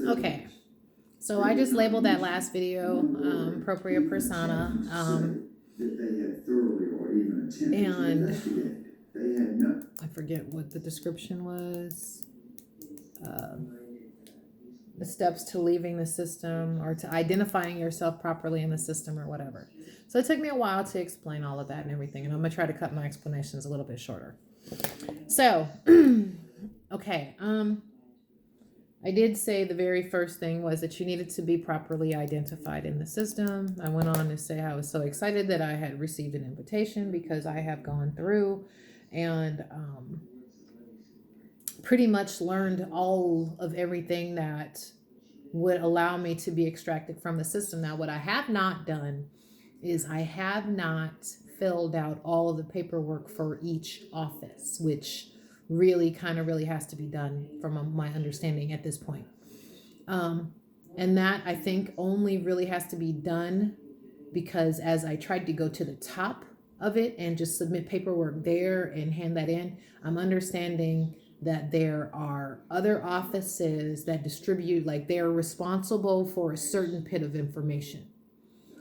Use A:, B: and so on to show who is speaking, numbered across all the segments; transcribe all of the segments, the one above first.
A: Okay, so I just labeled that last video proprio persona, and I forget what the description was. The steps to leaving the system or to identifying yourself properly in the system or whatever. So it took me a while to explain all of that and everything, and I'm gonna try to cut my explanations a little bit shorter. So, okay, I did say the very first thing was that you needed to be properly identified in the system. I went on to say I was so excited that I had received an invitation because I have gone through and pretty much learned all of everything that would allow me to be extracted from the system. Now, what I have not done is I have not filled out all of the paperwork for each office, which really has to be done from my understanding at this point. And that I think only really has to be done because as I tried to go to the top of it and just submit paperwork there and hand that in, I'm understanding that there are other offices that distribute, like they're responsible for a certain bit of information.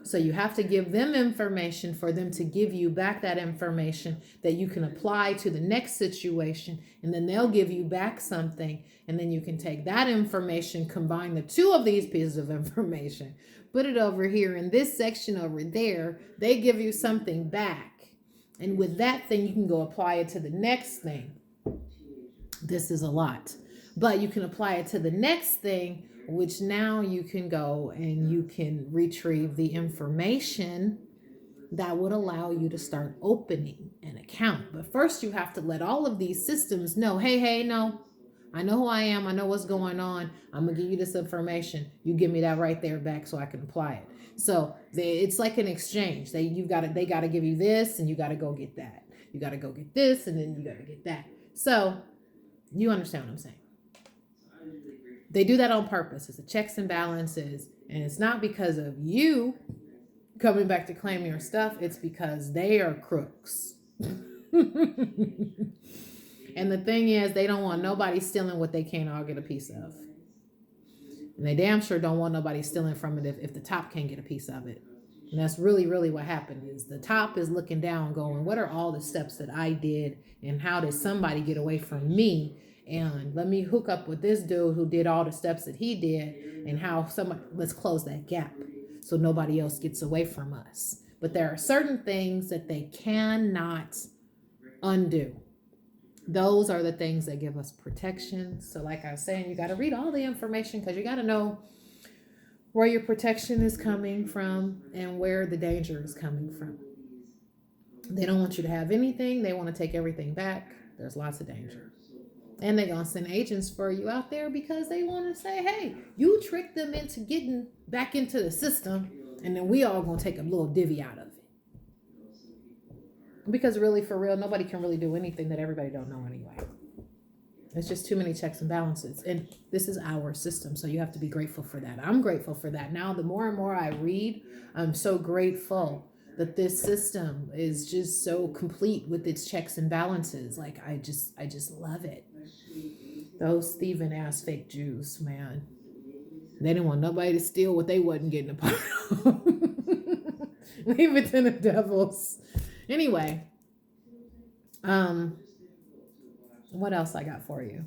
A: So you have to give them information for them to give you back that information that you can apply to the next situation. And then they'll give you back something. And then you can take that information, combine the two of these pieces of information, put it over here in this section over there. They give you something back. And with that thing, you can go apply it to the next thing. This is a lot, but you can apply it to the next thing, which now you can go and you can retrieve the information that would allow you to start opening an account. But first you have to let all of these systems know, hey, no, I know who I am. I know what's going on. I'm going to give you this information. You give me that right there back so I can apply it. So it's like an exchange. They got to give you this and you got to go get that. You got to go get this and then you got to get that. So you understand what I'm saying? They do that on purpose. It's a checks and balances. And it's not because of you coming back to claim your stuff. It's because they are crooks. And the thing is, they don't want nobody stealing what they can't all get a piece of. And they damn sure don't want nobody stealing from it if the top can't get a piece of it. And that's really what happened is the top is looking down going, what are all the steps that I did and how did somebody get away from me? And let me hook up with this dude who did all the steps that he did and how let's close that gap so nobody else gets away from us. But there are certain things that they cannot undo. Those are the things that give us protection. So like I was saying, you got to read all the information because you got to know where your protection is coming from and where the danger is coming from. They don't want you to have anything. They want to take everything back. There's lots of danger. And they're going to send agents for you out there because they want to say, hey, you tricked them into getting back into the system, and then we all going to take a little divvy out of it. Because really, for real, nobody can really do anything that everybody don't know anyway. It's just too many checks and balances. And this is our system, so you have to be grateful for that. I'm grateful for that. Now, the more and more I read, I'm so grateful that this system is just so complete with its checks and balances. Like, I just love it. Those thieving ass fake Jews, man. They didn't want nobody to steal what they wasn't getting a part of. Leave it to the devils. Anyway, what else I got for you?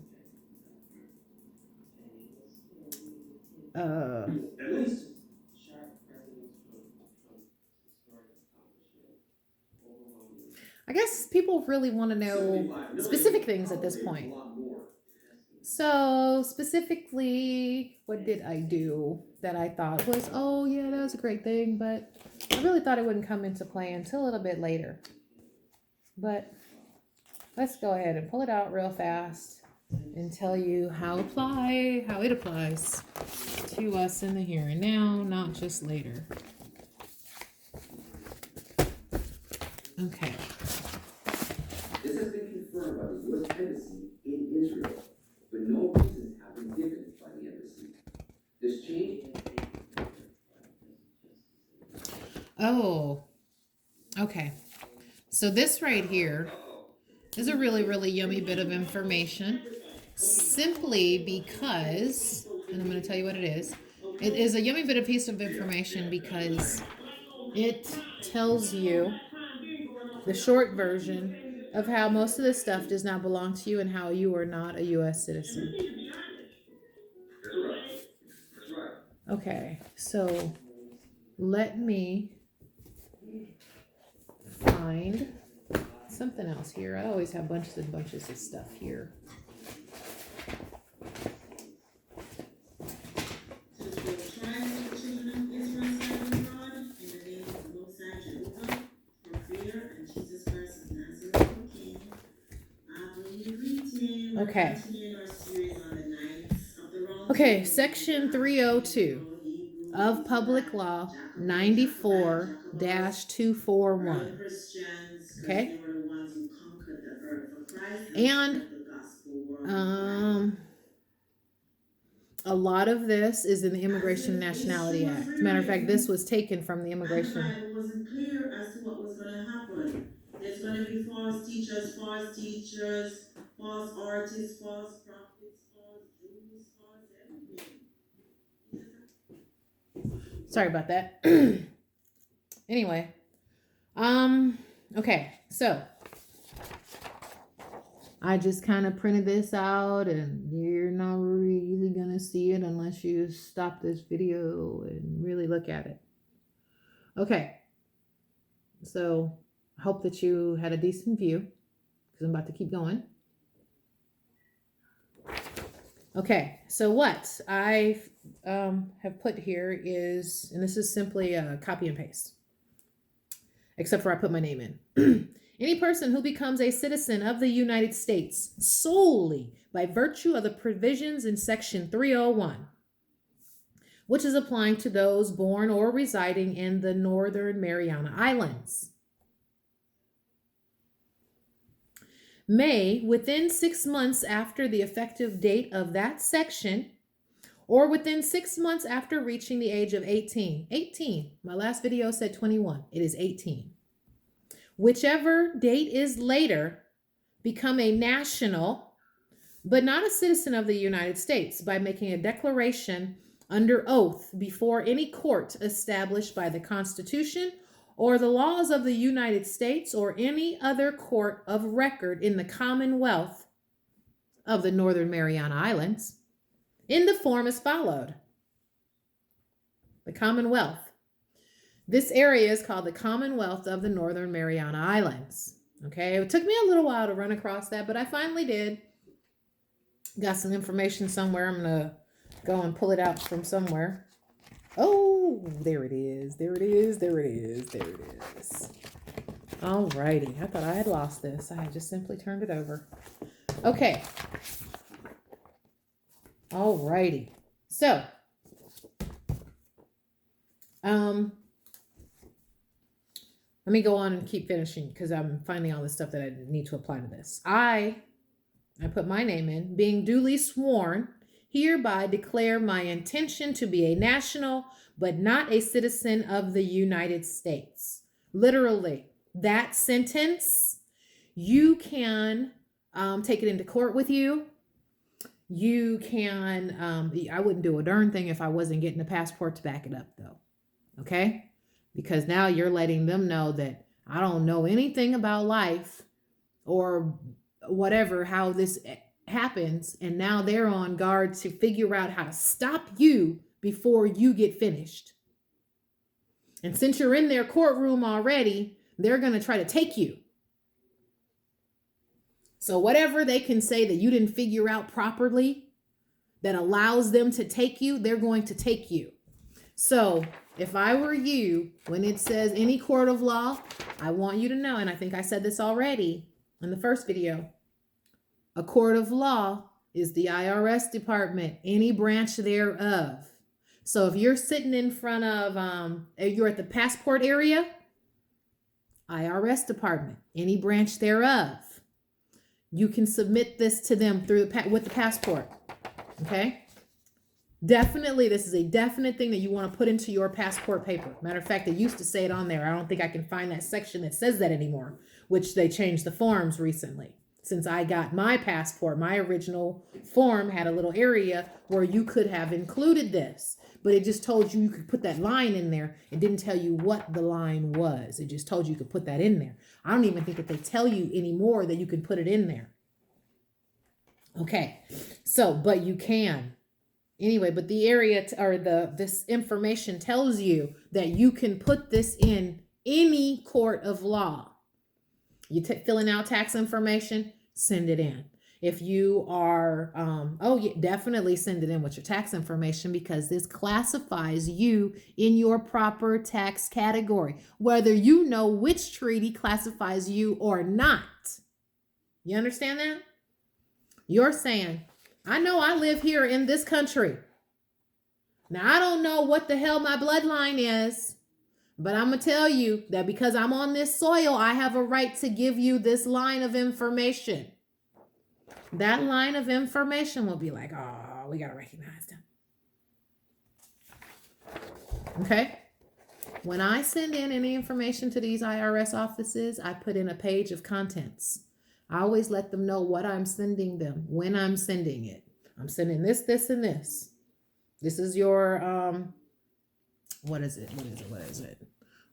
A: I guess people really want to know specific things at this point. So specifically, what did I do that I thought was, oh yeah, that was a great thing, but I really thought it wouldn't come into play until a little bit later. But let's go ahead and pull it out real fast and tell you how it applies to us in the here and now, not just later. Okay.
B: This has been confirmed by the U.S. Embassy in Israel, but no reasons have been given by the embassy. This change.
A: Oh, okay. So this right here is a really yummy bit of information. simply because, and I'm going to tell you what it is. It is a yummy bit of piece of information because it tells you the short version of how most of this stuff does not belong to you and how you are not a U.S. citizen. Okay, so let me find something else here. I always have bunches and bunches of stuff here. Okay. Okay, section 302 of Public Law 94-241. Okay? And a lot of this is in the Immigration and Nationality Act. As a matter of fact, this was taken from the Immigration.
C: And the Bible wasn't clear as to what was going to happen. There's going to be false teachers, false artists, false prophets, false Jews, false everything.
A: Sorry about that. Anyway, okay, so I just kind of printed this out, and you're not really gonna see it unless you stop this video and really look at it. Okay, so I hope that you had a decent view because I'm about to keep going. Okay, so what I have put here is, and this is simply a copy and paste, except for I put my name in. Any person who becomes a citizen of the United States solely by virtue of the provisions in Section 301, which is applying to those born or residing in the Northern Mariana Islands, may, within 6 months after the effective date of that section, or within 6 months after reaching the age of 18. 18. My last video said 21. It is 18. Whichever date is later, become a national, but not a citizen of the United States by making a declaration under oath before any court established by the Constitution or the laws of the United States or any other court of record in the Commonwealth of the Northern Mariana Islands, in the form as followed. The Commonwealth. This area is called the Commonwealth of the Northern Mariana Islands. Okay, it took me a little while to run across that, but I finally did. Got some information somewhere. I'm going to go and pull it out from somewhere. Oh, there it is. There it is. There it is. There it is. All righty. I thought I had lost this. I had just simply turned it over. Okay. All righty. So, let me go on and keep finishing because I'm finding all the stuff that I need to apply to this. I put my name in, being duly sworn, hereby declare my intention to be a national, but not a citizen of the United States. Literally, that sentence, you can take it into court with you. You can, I wouldn't do a darn thing if I wasn't getting a passport to back it up, though. Okay? Because now you're letting them know that I don't know anything about life or whatever, how this happens. And now they're on guard to figure out how to stop you before you get finished. And since you're in their courtroom already, they're going to try to take you. So whatever they can say that you didn't figure out properly that allows them to take you, they're going to take you. So if I were you, when it says any court of law, I want you to know, and I think I said this already in the first video, a court of law is the IRS department, any branch thereof. So if you're sitting in front of, you're at the passport area, IRS department, any branch thereof. You can submit this to them through with the passport, okay? Definitely, this is a definite thing that you want to put into your passport paper. Matter of fact, they used to say it on there. I don't think I can find that section that says that anymore, which they changed the forms recently. Since I got my passport, my original form had a little area where you could have included this, but it just told you could put that line in there. It didn't tell you what the line was. It just told you could put that in there. I don't even think that they tell you anymore that you can put it in there. Okay, so, but you can. Anyway, but the area this information tells you that you can put this in any court of law. You filling out tax information, send it in. If you are, definitely send it in with your tax information, because this classifies you in your proper tax category, whether you know which treaty classifies you or not. You understand that? You're saying, I know I live here in this country. Now, I don't know what the hell my bloodline is, but I'm going to tell you that because I'm on this soil, I have a right to give you this line of information. That line of information will be like, oh, we got to recognize them. Okay? When I send in any information to these IRS offices, I put in a page of contents. I always let them know what I'm sending them, when I'm sending it. I'm sending this, this, and this. This is your, what is it?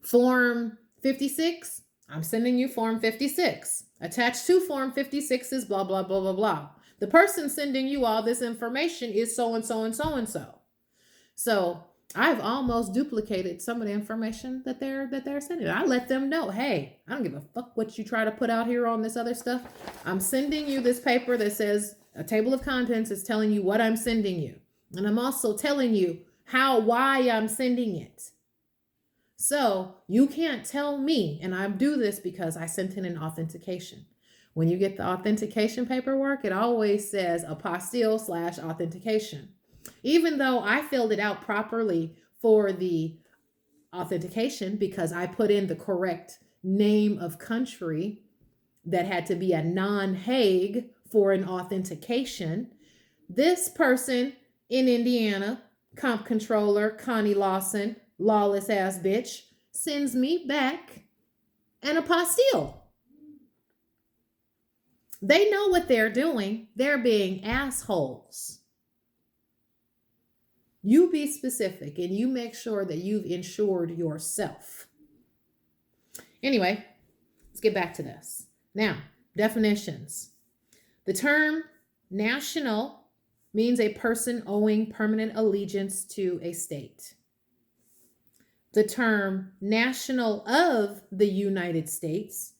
A: Form 56. I'm sending you Form 56. Attached to Form 56 is blah, blah, blah, blah, blah. The person sending you all this information is so-and-so and so-and-so. So I've almost duplicated some of the information that they're sending. I let them know, hey, I don't give a fuck what you try to put out here on this other stuff. I'm sending you this paper that says a table of contents is telling you what I'm sending you. And I'm also telling you why I'm sending it. So you can't tell me, and I do this because I sent in an authentication. When you get the authentication paperwork, it always says apostille/authentication. Even though I filled it out properly for the authentication because I put in the correct name of country that had to be a non-Hague for an authentication, this person in Indiana, comp controller Connie Lawson, lawless ass bitch, sends me back an apostille. They know what they're doing. They're being assholes. You be specific and you make sure that you've insured yourself. Anyway, let's get back to this. Now, definitions. The term national means a person owing permanent allegiance to a state. The term national of the United States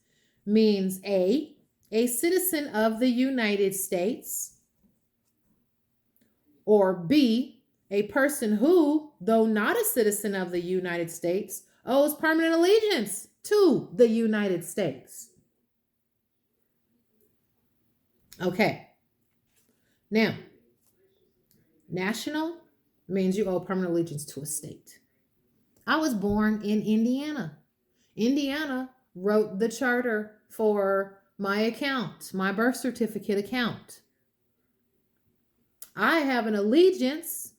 A: means a citizen of the United States, or B, a person who, though not a citizen of the United States, owes permanent allegiance to the United States. Okay. Now, national means you owe permanent allegiance to a state. I was born in Indiana. Indiana wrote the charter for my account, my birth certificate account. I have an allegiance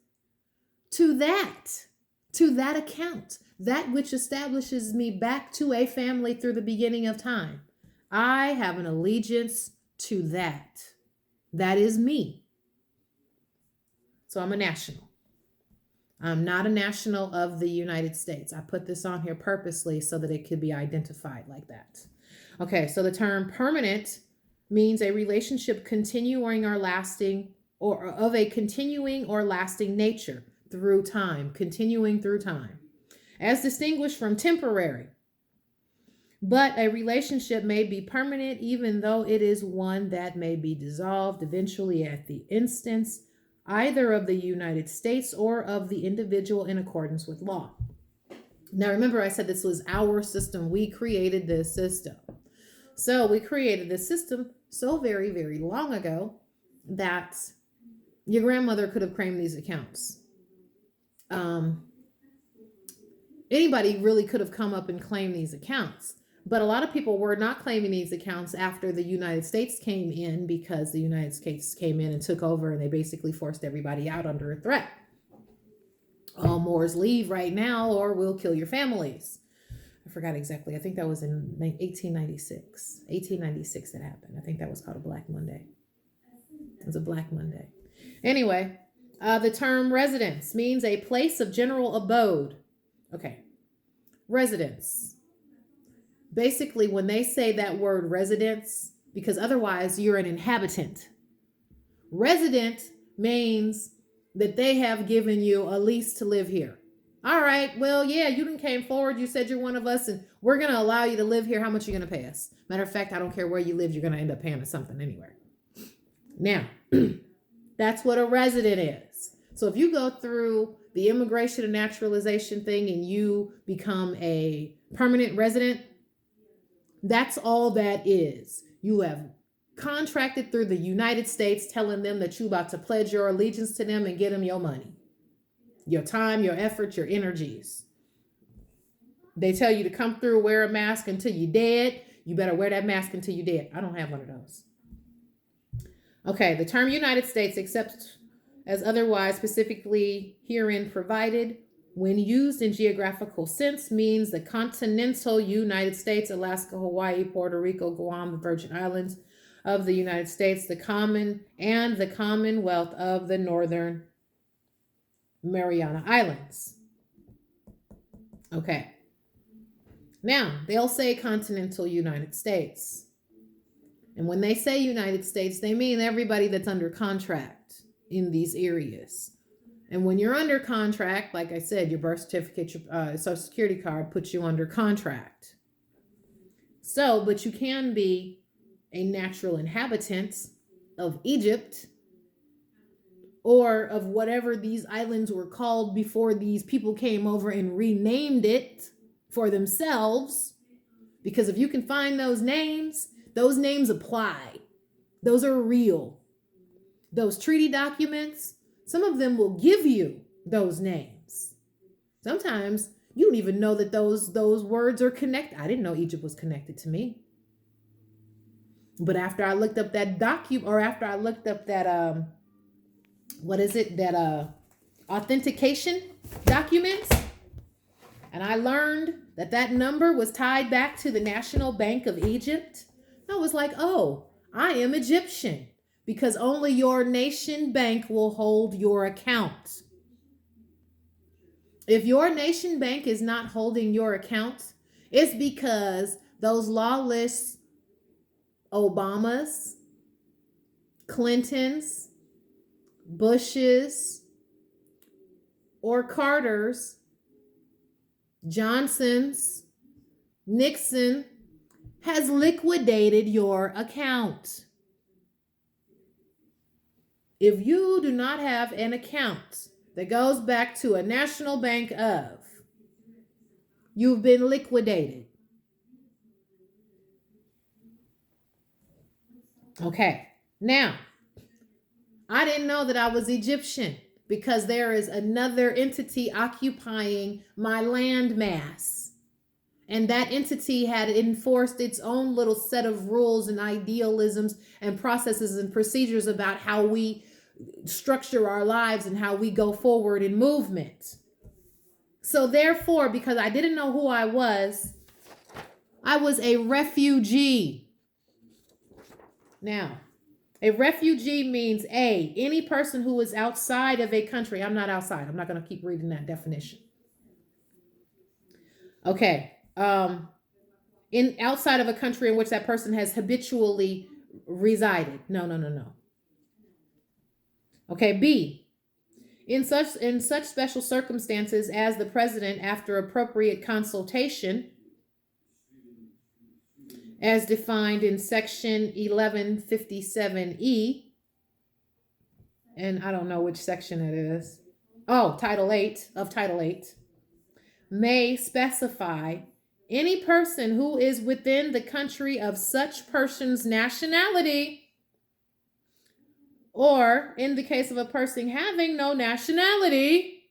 A: to that account, that which establishes me back to a family through the beginning of time. I have an allegiance to that. That is me. So I'm a national. I'm not a national of the United States. I put this on here purposely so that it could be identified like that. Okay, so the term permanent means a relationship continuing or lasting, or of a continuing or lasting nature through time, continuing through time, as distinguished from temporary. But a relationship may be permanent even though it is one that may be dissolved eventually at the instance either of the United States or of the individual in accordance with law. Now, remember, I said this was our system. We created this system. So we created this system so very, very long ago that your grandmother could have claimed these accounts. Anybody really could have come up and claimed these accounts. But a lot of people were not claiming these accounts after the United States came in, because the United States came in and took over and they basically forced everybody out under a threat. All Moors leave right now or we'll kill your families. I forgot exactly. I think that was in 1896. 1896 that happened. I think that was called a Black Monday. It was a Black Monday. Anyway, the term residence means a place of general abode. Okay, residence. Basically, when they say that word residence, because otherwise you're an inhabitant. Resident means that they have given you a lease to live here. All right, well, yeah, you done came forward. You said you're one of us, and we're going to allow you to live here. How much are you going to pay us? Matter of fact, I don't care where you live. You're going to end up paying us something anywhere. Now, that's what a resident is. So if you go through the immigration and naturalization thing and you become a permanent resident, that's all that is. You have contracted through the United States, telling them that you about to pledge your allegiance to them and get them your money, your time, your effort, your energies. They tell you to come through, wear a mask until you're dead. You better wear that mask until you're dead. I don't have one of those. Okay, the term United States, except as otherwise specifically herein provided, when used in geographical sense, means the continental United States, Alaska, Hawaii, Puerto Rico, Guam, the Virgin Islands of the United States, the Commonwealth of the Northern Mariana Islands. Okay. Now, they'll say continental United States. And when they say United States, they mean everybody that's under contract in these areas. And when you're under contract, like I said, your birth certificate, your social security card puts you under contract. So, but you can be a natural inhabitant of Egypt or of whatever these islands were called before these people came over and renamed it for themselves. Because if you can find those names apply. Those are real. Those treaty documents, some of them will give you those names. Sometimes you don't even know that those words are connected. I didn't know Egypt was connected to me. But after I looked up that authentication documents, and I learned that number was tied back to the National Bank of Egypt, I was like, oh, I am Egyptian, because only your nation bank will hold your account. If your nation bank is not holding your account, it's because those lawless Obamas, Clintons, Bushes, or Carters, Johnsons, Nixon has liquidated your account. If you do not have an account that goes back to a national bank of, you've been liquidated. Okay, now, I didn't know that I was Egyptian because there is another entity occupying my landmass. And that entity had enforced its own little set of rules and idealisms and processes and procedures about how we structure our lives and how we go forward in movement. So therefore, because I didn't know who I was a refugee. Now, a refugee means any person who is outside of a country. I'm not outside. I'm not going to keep reading that definition. Okay. In outside of a country in which that person has habitually resided. No. Okay, B. In such special circumstances as the president, after appropriate consultation, as defined in section 1157E, and I don't know which section it is. Oh, Title 8 of Title 8, may specify any person who is within the country of such person's nationality, or in the case of a person having no nationality,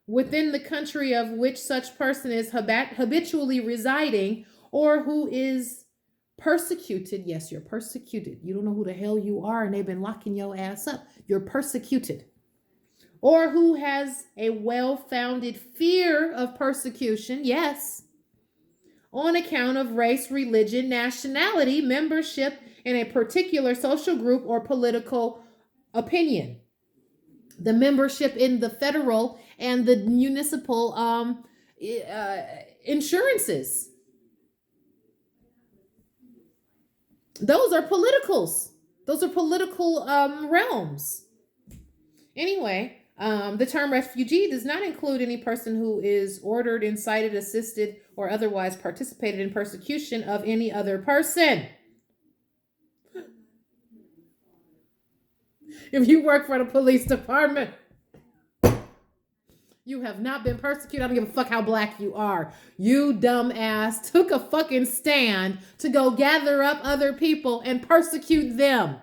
A: within the country of which such person is habitually residing, or who is persecuted. Yes, you're persecuted. You don't know who the hell you are and they've been locking your ass up. You're persecuted. Or who has a well-founded fear of persecution. Yes. on account of race, religion, nationality, membership in a particular social group or political opinion. The membership in the federal and the municipal insurances. Those are politicals. Those are political realms. Anyway, the term refugee does not include any person who is ordered, incited, assisted, or otherwise participated in persecution of any other person. If you work for the police department, you have not been persecuted. I don't give a fuck how black you are. You dumbass took a fucking stand to go gather up other people and persecute them.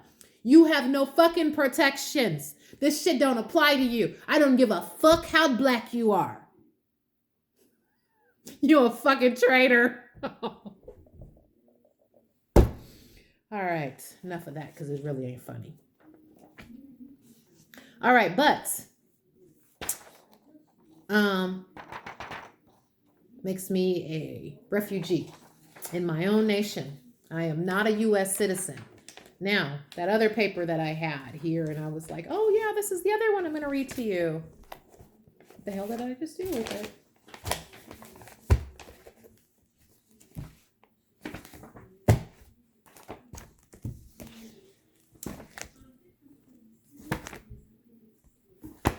A: You have no fucking protections. This shit don't apply to you. I don't give a fuck how black you are. You a fucking traitor. All right, enough of that because it really ain't funny. All right, but makes me a refugee in my own nation. I am not a U.S. citizen. Now, that other paper that I had here, and I was like, oh yeah, this is the other one I'm going to read to you. What the hell did I just do with it?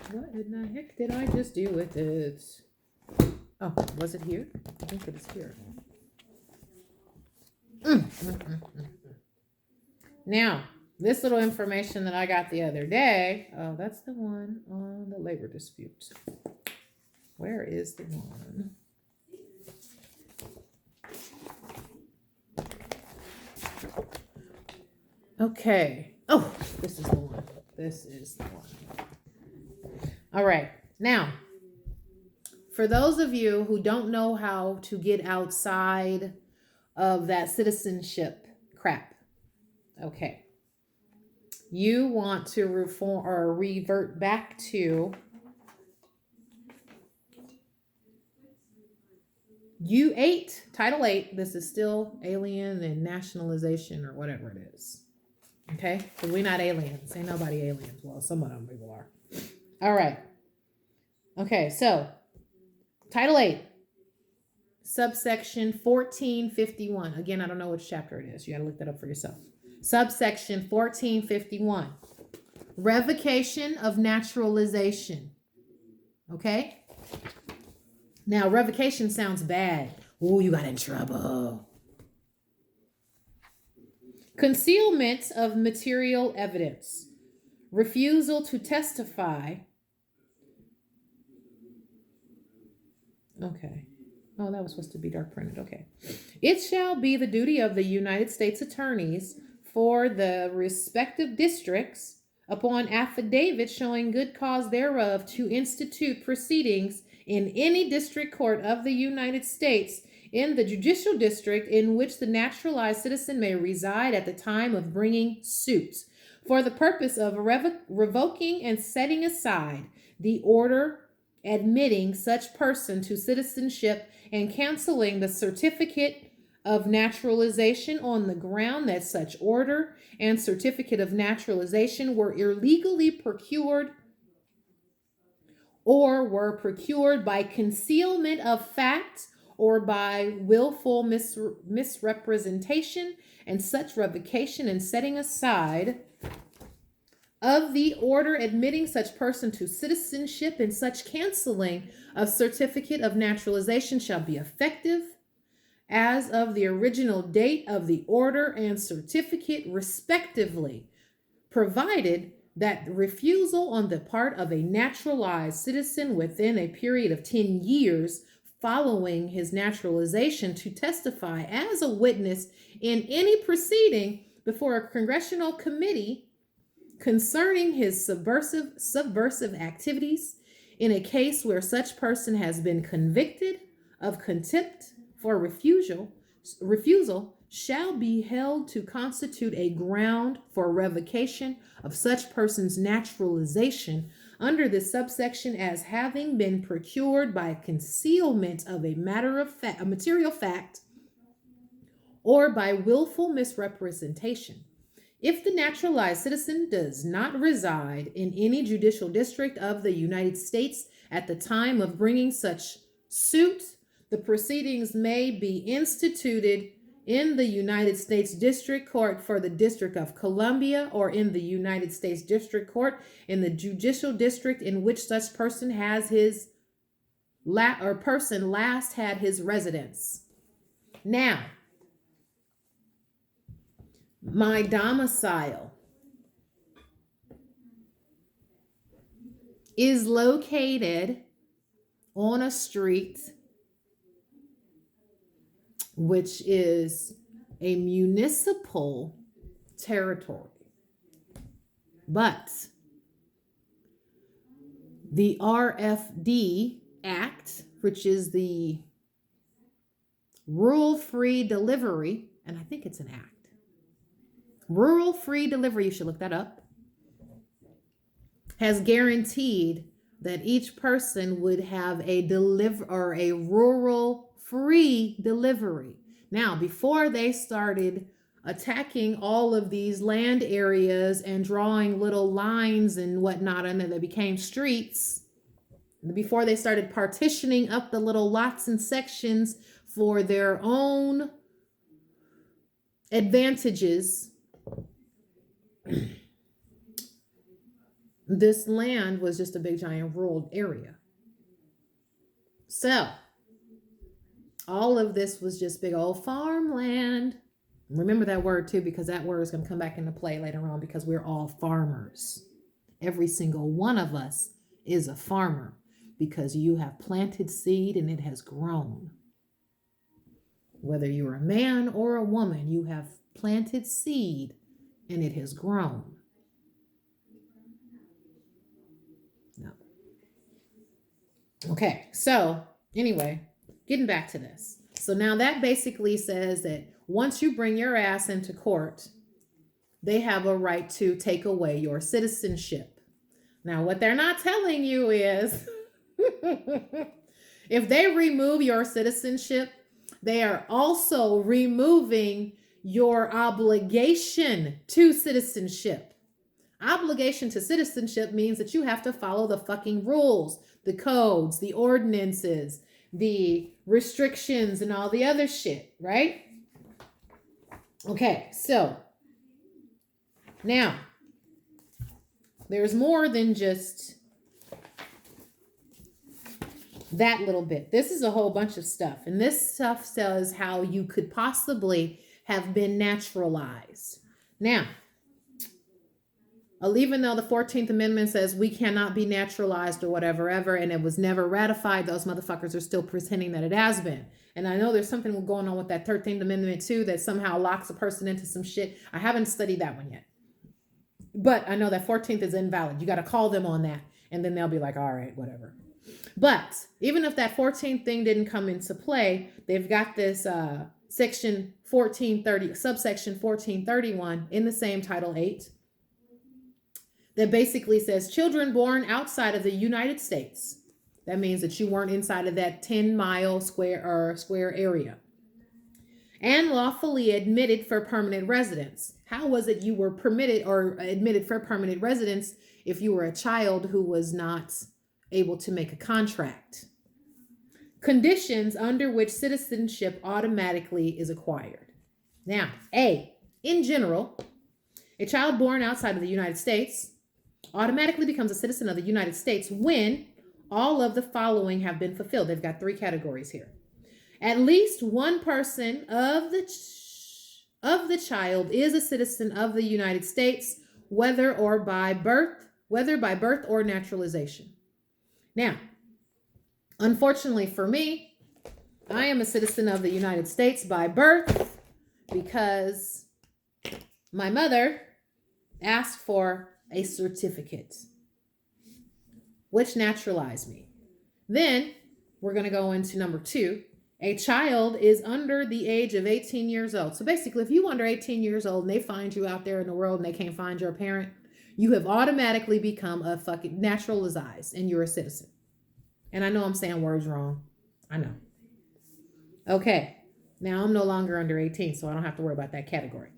A: What in the heck did I just do with it? Oh, was it here? I think it is here. Now, this little information that I got the other day, oh, that's the one on the labor dispute. Where is the one? Okay. Oh, this is the one. This is the one. All right. Now, for those of you who don't know how to get outside of that citizenship crap, okay, you want to reform or revert back to Title 8. This is still alien and nationalization or whatever it is. Okay? Because we're not aliens. Ain't nobody aliens. Well, some of them people are. All right. Okay, so Title 8, subsection 1451. Again, I don't know which chapter it is. You got to look that up for yourself. Subsection 1451. Revocation of naturalization. Okay? Now, revocation sounds bad. Oh, you got in trouble. Concealment of material evidence. Refusal to testify. Okay. Oh, that was supposed to be dark printed. Okay. It shall be the duty of the United States attorneys for the respective districts, upon affidavit showing good cause thereof, to institute proceedings in any district court of the United States in the judicial district in which the naturalized citizen may reside at the time of bringing suit, for the purpose of revoking and setting aside the order admitting such person to citizenship and canceling the certificate of naturalization on the ground that such order and certificate of naturalization were illegally procured or were procured by concealment of fact or by willful misrepresentation, and such revocation and setting aside of the order admitting such person to citizenship and such canceling of certificate of naturalization shall be effective as of the original date of the order and certificate respectively, provided that refusal on the part of a naturalized citizen within a period of 10 years following his naturalization to testify as a witness in any proceeding before a congressional committee concerning his subversive activities in a case where such person has been convicted of contempt for refusal shall be held to constitute a ground for revocation of such person's naturalization under this subsection as having been procured by concealment of a material fact or by willful misrepresentation. If the naturalized citizen does not reside in any judicial district of the United States at the time of bringing such suit, the proceedings may be instituted in the United States District Court for the District of Columbia or in the United States District Court in the judicial district in which such person has his person last had his residence. Now, my domicile is located on a street which is a municipal territory. But the RFD Act, which is the Rural Free Delivery, and I think it's an act. Rural Free Delivery, you should look that up, has guaranteed that each person would have a rural free delivery. Now, before they started attacking all of these land areas and drawing little lines and whatnot, and then they became streets, before they started partitioning up the little lots and sections for their own advantages, this land was just a big giant rural area. So all of this was just big old farmland. Remember that word too, because that word is going to come back into play later on, because we're all farmers. Every single one of us is a farmer because you have planted seed and it has grown. Whether you're a man or a woman, you have planted seed and it has grown. No. Okay, so anyway, getting back to this. So now that basically says that once you bring your ass into court, they have a right to take away your citizenship. Now, what they're not telling you is if they remove your citizenship, they are also removing your obligation to citizenship. Obligation to citizenship means that you have to follow the fucking rules, the codes, the ordinances, the restrictions, and all the other shit, right? Okay, so now there's more than just that little bit. This is a whole bunch of stuff, and this stuff says how you could possibly have been naturalized. Now, even though the 14th Amendment says we cannot be naturalized or whatever ever, and it was never ratified, those motherfuckers are still pretending that it has been. And I know there's something going on with that 13th Amendment too that somehow locks a person into some shit. I haven't studied that one yet. But I know that 14th is invalid. You got to call them on that, and then they'll be like, all right, whatever. But even if that 14th thing didn't come into play, they've got this section 1430, subsection 1431 in the same Title 8 that basically says children born outside of the United States. That means that you weren't inside of that 10-mile square area. And lawfully admitted for permanent residence. How was it you were permitted or admitted for permanent residence if you were a child who was not able to make a contract? Conditions under which citizenship automatically is acquired. Now, in general, a child born outside of the United States automatically becomes a citizen of the United States when all of the following have been fulfilled. They've got 3 categories here. At least one person of the child is a citizen of the United States, whether by birth or naturalization. Now, unfortunately for me, I am a citizen of the United States by birth because my mother asked for a certificate, which naturalized me. Then we're going to go into number 2. A child is under the age of 18 years old. So basically, if you're under 18 years old and they find you out there in the world and they can't find your parent, you have automatically become a fucking naturalized and you're a citizen. And I know I'm saying words wrong. I know. Okay. Now I'm no longer under 18, so I don't have to worry about that category.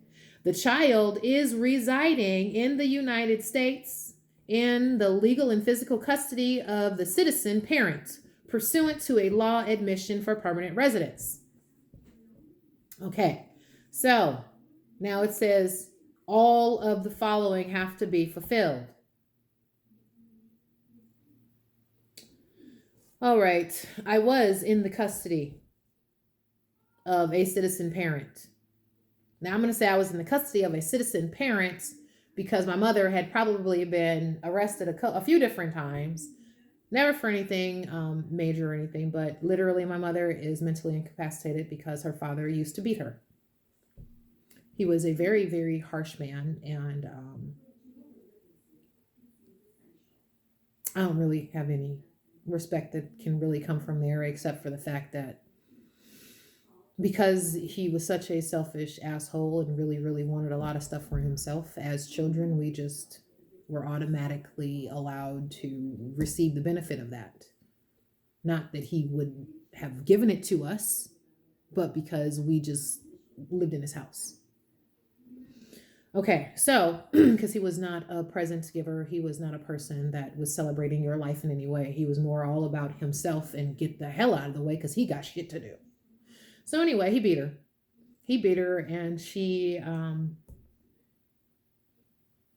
A: The child is residing in the United States in the legal and physical custody of the citizen parent pursuant to a law admission for permanent residence. Okay, so now it says all of the following have to be fulfilled. All right, I was in the custody of a citizen parent. Now I'm going to say I was in the custody of a citizen parent because my mother had probably been arrested a few different times. Never for anything major or anything, but literally my mother is mentally incapacitated because her father used to beat her. He was a very, very harsh man, and I don't really have any respect that can really come from there, except for the fact that because he was such a selfish asshole and really, really wanted a lot of stuff for himself, as children, we just were automatically allowed to receive the benefit of that. Not that he would have given it to us, but because we just lived in his house. Okay, so because he was not a present giver, he was not a person that was celebrating your life in any way. He was more all about himself and get the hell out of the way because he got shit to do. So anyway, he beat her. He beat her, and she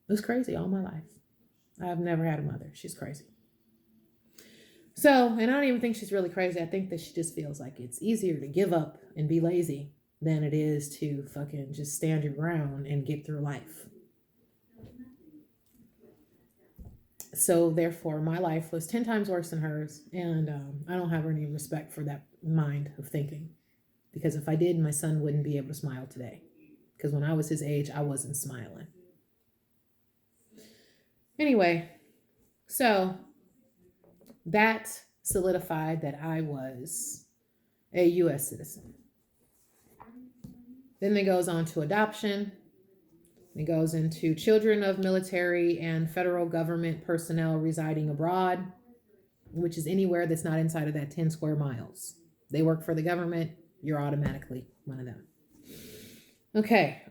A: was crazy all my life. I've never had a mother. She's crazy. So, and I don't even think she's really crazy. I think that she just feels like it's easier to give up and be lazy than it is to fucking just stand your ground and get through life. So therefore, my life was 10 times worse than hers, and I don't have any respect for that mind of thinking. Because if I did, my son wouldn't be able to smile today. Because when I was his age, I wasn't smiling. Anyway, so that solidified that I was a U.S. citizen. Then it goes on to adoption. It goes into children of military and federal government personnel residing abroad, which is anywhere that's not inside of that 10 square miles. They work for the government, you're automatically one of them. Okay.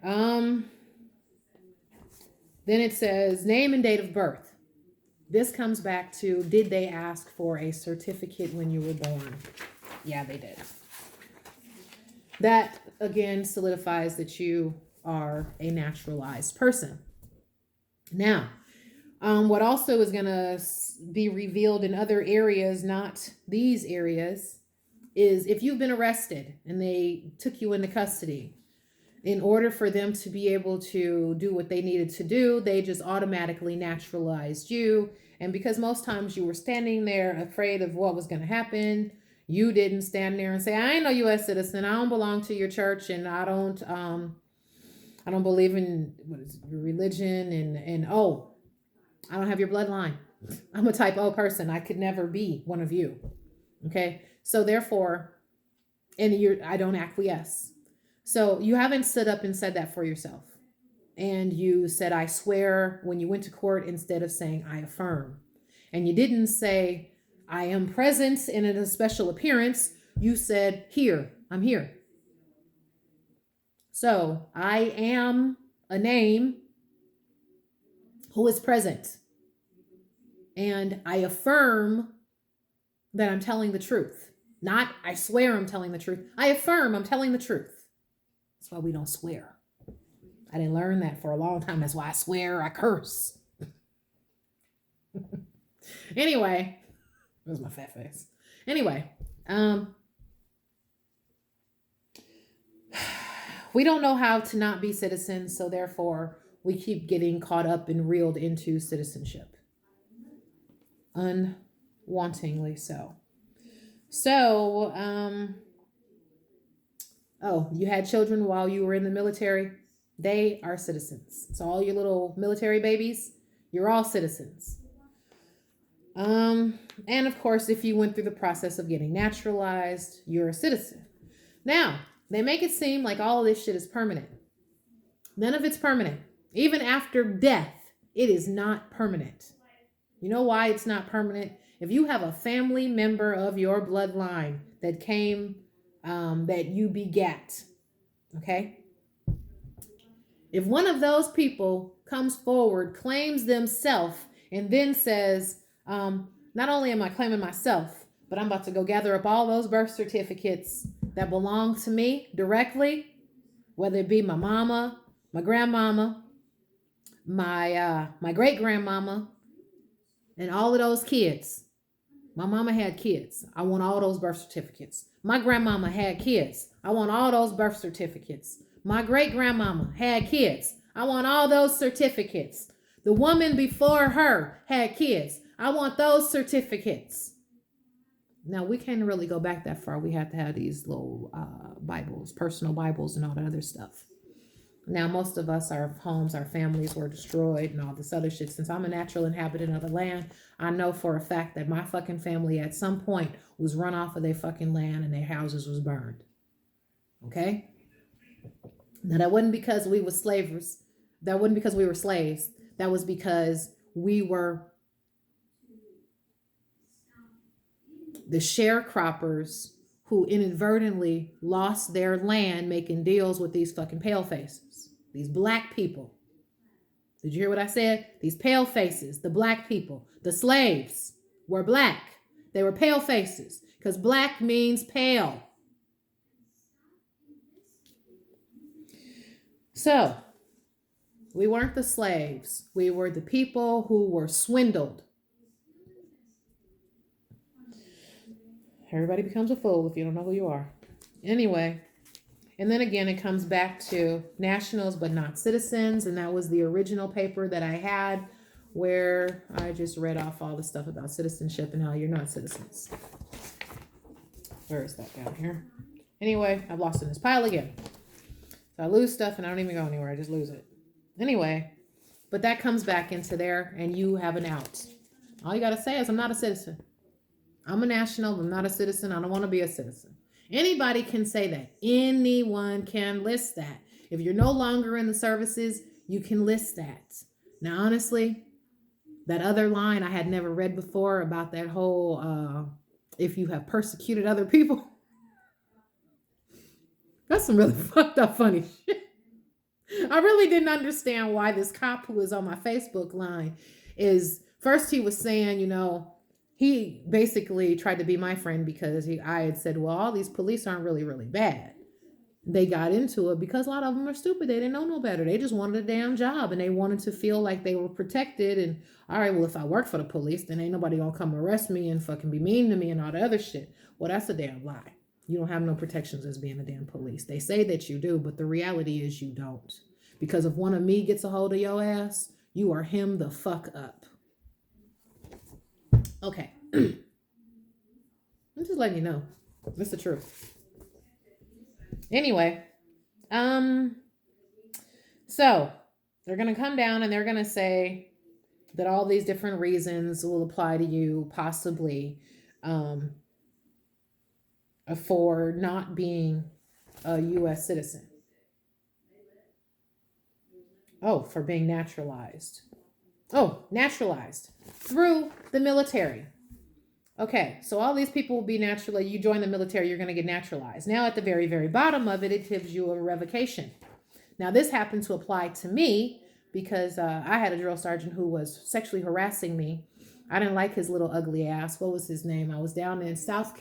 A: Then it says name and date of birth. This comes back to, did they ask for a certificate when you were born? Yeah, they did. That, again, solidifies that you are a naturalized person. Now, what also is going to be revealed in other areas, not these areas, is if you've been arrested and they took you into custody, in order for them to be able to do what they needed to do, they just automatically naturalized you. And because most times you were standing there afraid of what was going to happen, you didn't stand there and say, I ain't no U.S. citizen. I don't belong to your church, and I don't believe in your religion, and oh, I don't have your bloodline. I'm a type O person. I could never be one of you. Okay, so therefore, I don't acquiesce. So you haven't stood up and said that for yourself. And you said, I swear, when you went to court, instead of saying, I affirm. And you didn't say, I am present in a special appearance. You said, here, I'm here. So I am a name who is present. And I affirm that I'm telling the truth. Not, I swear I'm telling the truth. I affirm I'm telling the truth. That's why we don't swear. I didn't learn that for a long time. That's why I swear, I curse. Anyway, that was my fat face. Anyway, we don't know how to not be citizens, so therefore we keep getting caught up and reeled into citizenship. Unwantingly so. So, you had children while you were in the military? They are citizens. So all your little military babies, you're all citizens. And of course, if you went through the process of getting naturalized, you're a citizen. Now, they make it seem like all of this shit is permanent. None of it's permanent. Even after death, it is not permanent. You know why it's not permanent? If you have a family member of your bloodline that came that you begat. Okay? If one of those people comes forward, claims themselves, and then says, not only am I claiming myself, but I'm about to go gather up all those birth certificates that belong to me directly, whether it be my mama, my grandmama, my great grandmama, and all of those kids. My mama had kids. I want all those birth certificates. My grandmama had kids. I want all those birth certificates. My great grandmama had kids. I want all those certificates. The woman before her had kids. I want those certificates. Now, we can't really go back that far. We have to have these little Bibles, personal Bibles, and all that other stuff. Now, most of us, our homes, our families were destroyed and all this other shit. Since I'm a natural inhabitant of the land, I know for a fact that my fucking family at some point was run off of their fucking land and their houses was burned. Okay? Now, that wasn't because we were slavers. That wasn't because we were slaves. That was because we were the sharecroppers who inadvertently lost their land making deals with these fucking pale faces, these black people. Did you hear what I said? These pale faces, the black people, the slaves were black. They were pale faces because black means pale. So, we weren't the slaves. We were the people who were swindled. Everybody becomes a fool if you don't know who you are. Anyway, and then again, it comes back to nationals but not citizens. And that was the original paper that I had where I just read off all the stuff about citizenship and how you're not citizens. Where is that down here? Anyway, I've lost it in this pile again. So I lose stuff and I don't even go anywhere. I just lose it. Anyway, but that comes back into there and you have an out. All you got to say is, I'm not a citizen. I'm a national, but I'm not a citizen. I don't want to be a citizen. Anybody can say that. Anyone can list that. If you're no longer in the services, you can list that. Now, honestly, that other line I had never read before about that whole, if you have persecuted other people. That's some really fucked up funny shit. I really didn't understand why this cop who was on my Facebook line is, first he was saying, he basically tried to be my friend because I had said, well, all these police aren't really, really bad. They got into it because a lot of them are stupid. They didn't know no better. They just wanted a damn job and they wanted to feel like they were protected. And all right, well, if I work for the police, then ain't nobody gonna come arrest me and fucking be mean to me and all the other shit. Well, that's a damn lie. You don't have no protections as being a damn police. They say that you do, but the reality is you don't. Because if one of me gets a hold of your ass, you are him the fuck up. Okay. I'm just letting you know. That's the truth. Anyway, so they're going to come down and they're going to say that all these different reasons will apply to you, possibly, for not being a U.S. citizen. Oh, for being naturalized. Oh, naturalized through the military. Okay, so all these people will be naturally, you join the military, you're going to get naturalized. Now at the very, very bottom of it, it gives you a revocation. Now this happened to apply to me because I had a drill sergeant who was sexually harassing me. I didn't like his little ugly ass. What was his name? I was down in South